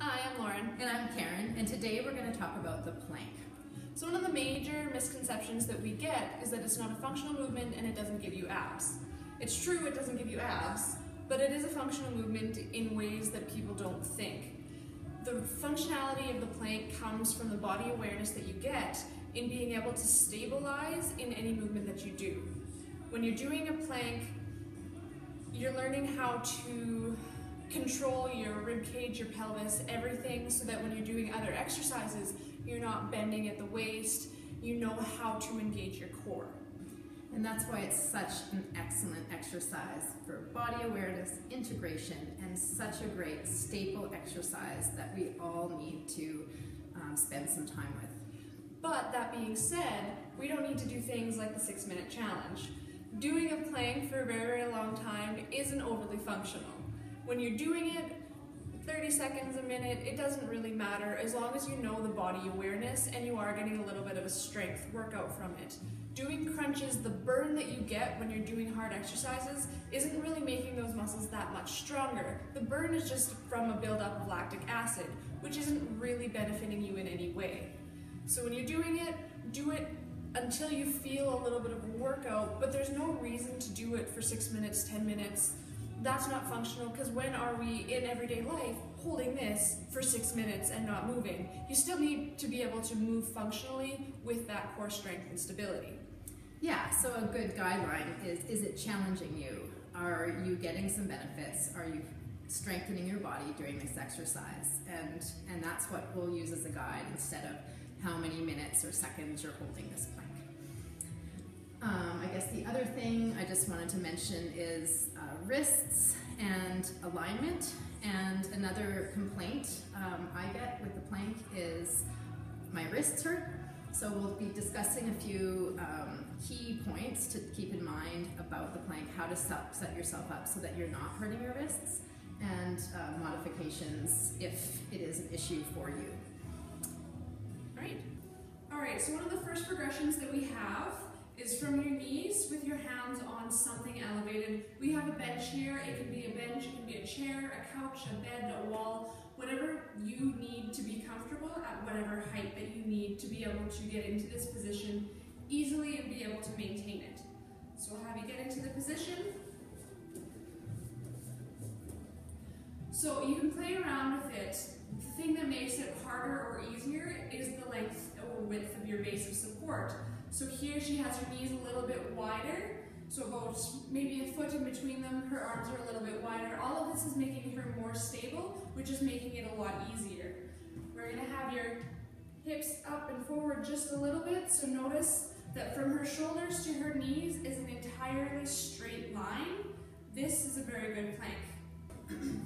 Hi, I'm Lauren. And I'm Karen, and today we're going to talk about the plank. So one of the major misconceptions that we get is that it's not a functional movement and it doesn't give you abs. It's true it doesn't give you abs, but it is a functional movement in ways that people don't think. The functionality of the plank comes from the body awareness that you get in being able to stabilize in any movement that you do. When you're doing a plank, you're learning how to control your rib cage, your pelvis, everything, so that when you're doing other exercises, you're not bending at the waist, you know how to engage your core. And that's why it's such an excellent exercise for body awareness, integration, and such a great staple exercise that we all need to spend some time with. But that being said, we don't need to do things like the 6-minute challenge. Doing a plank for a very, very long time isn't overly functional. When you're doing it 30 seconds, a minute, it doesn't really matter as long as you know the body awareness and you are getting a little bit of a strength workout from it. Doing crunches, the burn that you get when you're doing hard exercises isn't really making those muscles that much stronger. The burn is just from a buildup of lactic acid, which isn't really benefiting you in any way. So when you're doing it, do it until you feel a little bit of a workout, but there's no reason to do it for 6 minutes, 10 minutes. That's not functional, because when are we in everyday life holding this for 6 minutes and not moving? You still need to be able to move functionally with that core strength and stability. Yeah, so a good guideline is it challenging you? Are you getting some benefits? Are you strengthening your body during this exercise? And that's what we'll use as a guide instead of how many minutes or seconds you're holding this plank. I guess the other thing I just wanted to mention is wrists and alignment. And another complaint I get with the plank is my wrists hurt. So we'll be discussing a few key points to keep in mind about the plank, how to set yourself up so that you're not hurting your wrists, and modifications if it is an issue for you. All right, so one of the first progressions that we have is from your knees with your hands on something elevated. We have a bench here. It can be a bench, it can be a chair, a couch, a bed, a wall, whatever you need to be comfortable at whatever height that you need to be able to get into this position easily and be able to maintain it. So we'll have you get into the position. So you can play around with it. The thing that makes it harder or easier is the length or width of your base of support. So here she has her knees a little bit wider, so about maybe a foot in between them, her arms are a little bit wider. All of this is making her more stable, which is making it a lot easier. We're going to have your hips up and forward just a little bit, so notice that from her shoulders to her knees is an entirely straight line. This is a very good plank.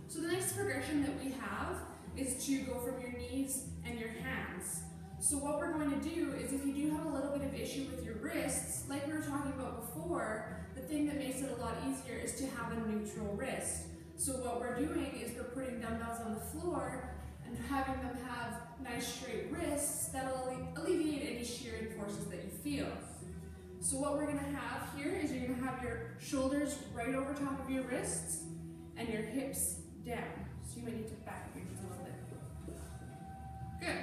So the next progression that we have is to go from your knees and your hands. So what we're going to do is, if you do have a little bit of issue with your wrists, like we were talking about before, the thing that makes it a lot easier is to have a neutral wrist. So what we're doing is we're putting dumbbells on the floor and having them have nice straight wrists that'll alleviate any shearing forces that you feel. So what we're going to have here is you're going to have your shoulders right over top of your wrists and your hips down. So you might need to back up your knees a little bit. Good.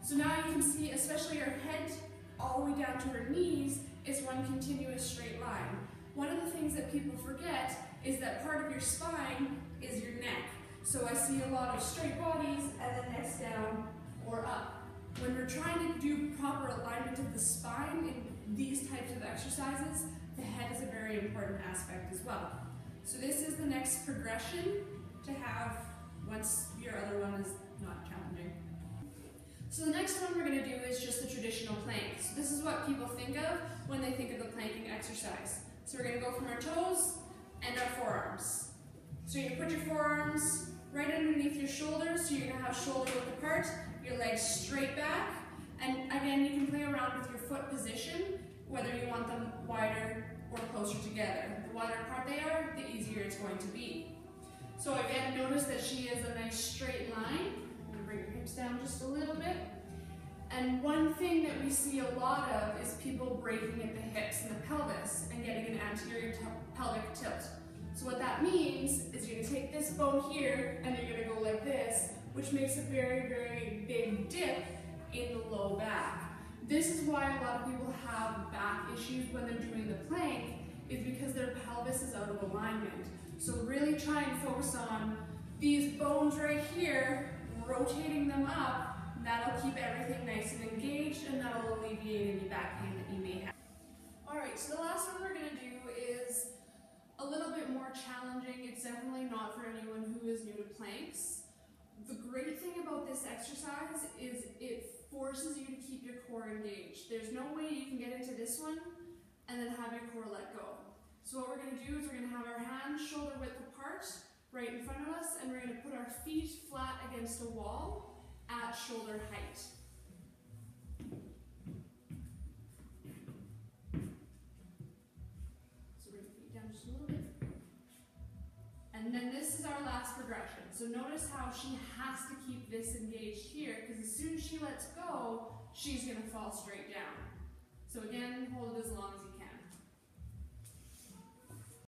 So now you can see, especially her head all the way down to her knees is one continuous straight line. One of the things that people forget is that part of your spine is your neck. So I see a lot of straight bodies and then necks down or up. When we're trying to do proper alignment of the spine in these types of exercises, the head is a very important aspect as well. So this is the next progression to have once your other one is not challenging. So the next one we're going to do is just the traditional plank. So this is what people think of when they think of the planking exercise. So we're going to go from our toes and our forearms. So you're going to put your forearms right underneath your shoulders, so you're going to have shoulder width apart, your legs straight back, and again you can play around with your foot position, whether you want them wider or closer together. The wider apart they are, the easier it's going to be. So again, notice that she is a nice straight line. Bring your hips down just a little bit. And one thing that we see a lot of is people breaking at the hips and the pelvis and getting an anterior pelvic tilt. So what that means is you're going to take this bone here and you're going to go like this, which makes a very, very big dip in the low back. This is why a lot of people have back issues when they're doing the plank, is because their pelvis is out of alignment. So really try and focus on these bones right here, rotating them up. That'll keep everything nice and engaged, and that'll alleviate any back pain that you may have. All right, so the last one we're gonna do is a little bit more challenging. It's definitely not for anyone who is new to planks. The great thing about this exercise is it forces you to keep your core engaged. There's no way you can get into this one and then have your core let go. So what we're going to do is we're going to have our hands shoulder width apart right in front of us, and we're going to put our feet flat against a wall at shoulder height. So bring the feet down just a little bit. And then this is our last progression. So notice how she has to keep this engaged here, because as soon as she lets go, she's going to fall straight down. So again, hold it as long